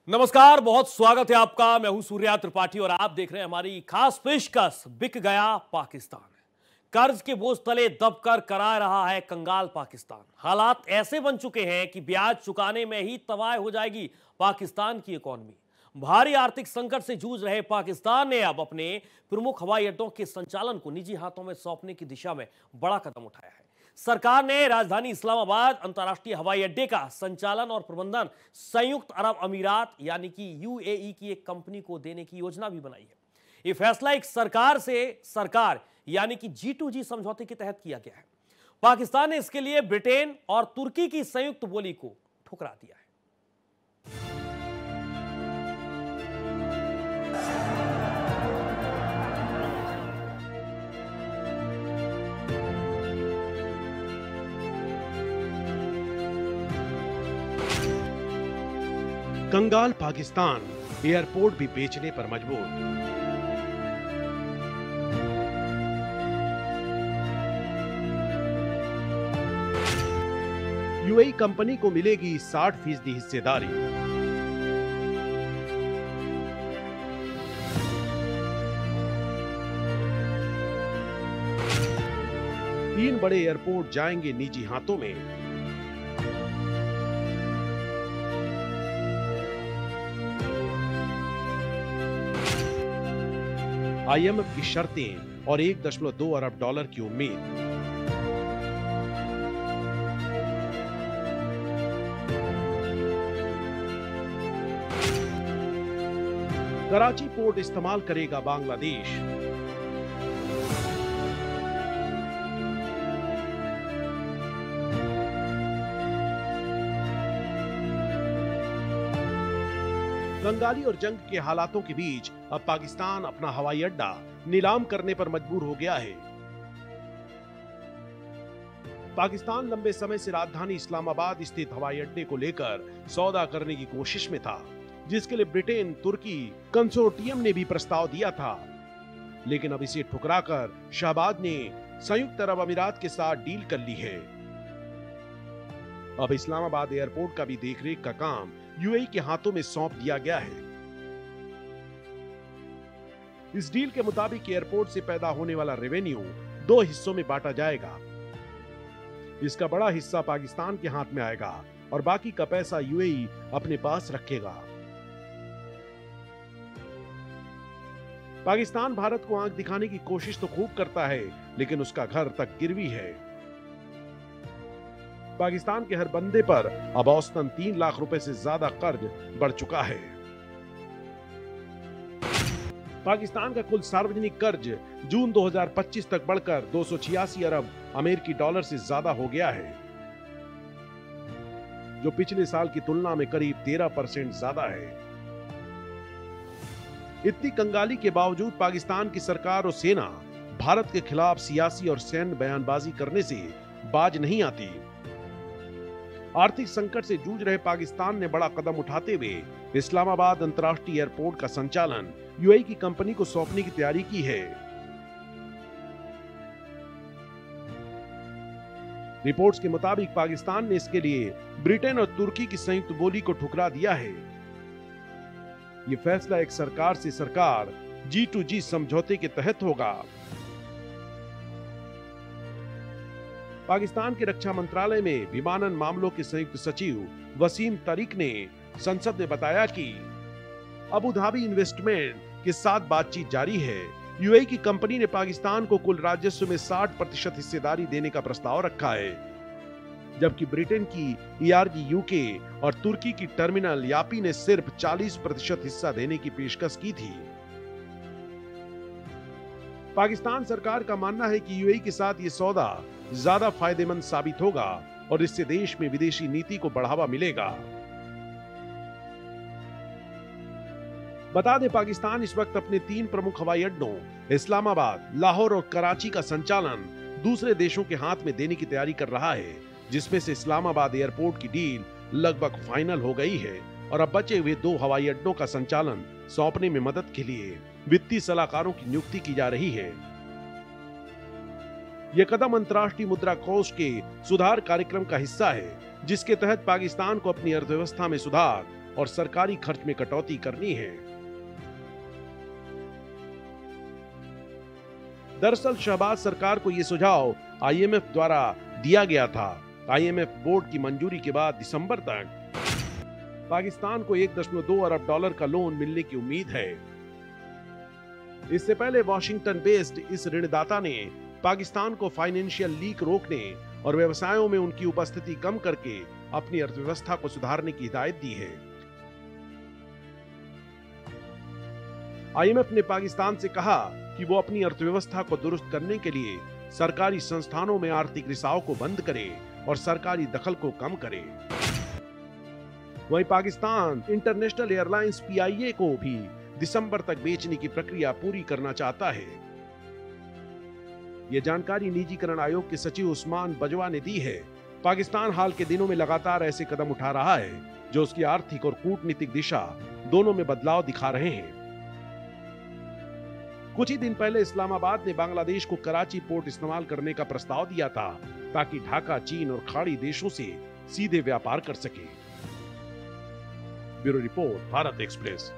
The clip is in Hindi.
नमस्कार, बहुत स्वागत है आपका। मैं हूं सूर्या त्रिपाठी और आप देख रहे हैं हमारी खास पेशकश बिक गया पाकिस्तान। कर्ज के बोझ तले दबकर करा रहा है कंगाल पाकिस्तान। हालात ऐसे बन चुके हैं कि ब्याज चुकाने में ही तबाह हो जाएगी पाकिस्तान की इकॉनमी। भारी आर्थिक संकट से जूझ रहे पाकिस्तान ने अब अपने प्रमुख हवाई अड्डों के संचालन को निजी हाथों में सौंपने की दिशा में बड़ा कदम उठाया है। सरकार ने राजधानी इस्लामाबाद अंतर्राष्ट्रीय हवाई अड्डे का संचालन और प्रबंधन संयुक्त अरब अमीरात यानी कि यूएई की एक कंपनी को देने की योजना भी बनाई है। यह फैसला एक सरकार से सरकार यानी कि G2G समझौते के तहत किया गया है। पाकिस्तान ने इसके लिए ब्रिटेन और तुर्की की संयुक्त बोली को ठुकरा दिया है। कंगाल पाकिस्तान एयरपोर्ट भी बेचने पर मजबूर। यूएई कंपनी को मिलेगी 60% हिस्सेदारी। तीन बड़े एयरपोर्ट जाएंगे निजी हाथों में। आईएमएफ की शर्तें और 1.2 अरब डॉलर की उम्मीद। कराची पोर्ट इस्तेमाल करेगा बांग्लादेश। बंगाली और जंग के हालातों के बीच अब पाकिस्तान अपना हवाई अड्डा नीलाम करने पर मजबूर हो गया है। पाकिस्तान लंबे समय से राजधानी इस्लामाबाद स्थित हवाई अड्डे को लेकर सौदा करने की कोशिश में था, जिसके लिए ब्रिटेन तुर्की कंसोर्टियम ने भी प्रस्ताव दिया था, लेकिन अब इसे ठुकराकर शहबाज ने संयुक्त अरब अमीरात के साथ डील कर ली है। अब इस्लामाबाद एयरपोर्ट का भी देखरेख का काम यूएई के हाथों में सौंप दिया गया है। इस डील के मुताबिक एयरपोर्ट से पैदा होने वाला रेवेन्यू 2 हिस्सों में बांटा जाएगा। इसका बड़ा हिस्सा पाकिस्तान के हाथ में आएगा और बाकी का पैसा यूएई अपने पास रखेगा। पाकिस्तान भारत को आंख दिखाने की कोशिश तो खूब करता है, लेकिन उसका घर तक गिरवी है। पाकिस्तान के हर बंदे पर अब औसतन 3 लाख रुपए से ज्यादा कर्ज बढ़ चुका है। पाकिस्तान का कुल सार्वजनिक कर्ज जून 2025 तक बढ़कर 286 अरब अमेरिकी डॉलर से ज्यादा हो गया है, जो पिछले साल की तुलना में करीब 13% ज्यादा है। इतनी कंगाली के बावजूद पाकिस्तान की सरकार और सेना भारत के खिलाफ सियासी और सैन्य बयानबाजी करने से बाज नहीं आती। आर्थिक संकट से जूझ रहे पाकिस्तान ने बड़ा कदम उठाते हुए इस्लामाबाद अंतर्राष्ट्रीय एयरपोर्ट का संचालन यूएई की कंपनी को सौंपने की तैयारी की है। रिपोर्ट्स के मुताबिक पाकिस्तान ने इसके लिए ब्रिटेन और तुर्की की संयुक्त बोली को ठुकरा दिया है। यह फैसला एक सरकार से सरकार G2G समझौते के तहत होगा। पाकिस्तान के रक्षा मंत्रालय में विमानन मामलों के संयुक्त सचिव वसीम तारिक ने संसद में बताया कि अबू धाबी इन्वेस्टमेंट के साथ बातचीत जारी है। यूएई की कंपनी ने पाकिस्तान को कुल राजस्व में 60% हिस्सेदारी देने का प्रस्ताव रखा है, जबकि ब्रिटेन की ERG यूके और तुर्की की टर्मिनल यापी ने सिर्फ 40% हिस्सा देने की पेशकश की थी। पाकिस्तान सरकार का मानना है कि यूएई के साथ ये सौदा ज्यादा फायदेमंद साबित होगा और इससे देश में विदेशी नीति को बढ़ावा मिलेगा। बता दें, पाकिस्तान इस वक्त अपने 3 प्रमुख हवाई अड्डों इस्लामाबाद, लाहौर और कराची का संचालन दूसरे देशों के हाथ में देने की तैयारी कर रहा है, जिसमें से इस्लामाबाद एयरपोर्ट की डील लगभग फाइनल हो गई है और अब बचे हुए 2 हवाई अड्डों का संचालन सौंपने में मदद के लिए वित्तीय सलाहकारों की नियुक्ति की जा रही है। यह कदम अंतर्राष्ट्रीय मुद्रा कोष के सुधार कार्यक्रम का हिस्सा है, जिसके तहत पाकिस्तान को अपनी अर्थव्यवस्था में सुधार और सरकारी खर्च में कटौती करनी है। दरअसल शहबाज सरकार को यह सुझाव आईएमएफ द्वारा दिया गया था। आईएमएफ बोर्ड की मंजूरी के बाद दिसंबर तक पाकिस्तान को 1.2 अरब डॉलर का लोन मिलने की उम्मीद है। इससे पहले वॉशिंगटन बेस्ड इस ऋणदाता ने पाकिस्तान को फाइनेंशियल लीक रोकने और व्यवसायों में उनकी उपस्थिति कम करके अपनी अर्थव्यवस्था को सुधारने की हिदायत दी है। आईएमएफ ने पाकिस्तान से कहा कि वो अपनी अर्थव्यवस्था को दुरुस्त करने के लिए सरकारी संस्थानों में आर्थिक रिसाव को बंद करे और सरकारी दखल को कम करे। वहीं पाकिस्तान इंटरनेशनल एयरलाइंस पीआईए को भी दिसंबर तक बेचने की प्रक्रिया पूरी करना चाहता है। यह जानकारी निजीकरण आयोग के सचिव उस्मान बजवा ने दी है। पाकिस्तान हाल के दिनों में लगातार ऐसे कदम उठा रहा है जो उसकी आर्थिक और कूटनीतिक दिशा दोनों में बदलाव दिखा रहे हैं। कुछ ही दिन पहले इस्लामाबाद ने बांग्लादेश को कराची पोर्ट इस्तेमाल करने का प्रस्ताव दिया था ताकि ढाका चीन और खाड़ी देशों से सीधे व्यापार कर सके। Bureau report, Bharat express.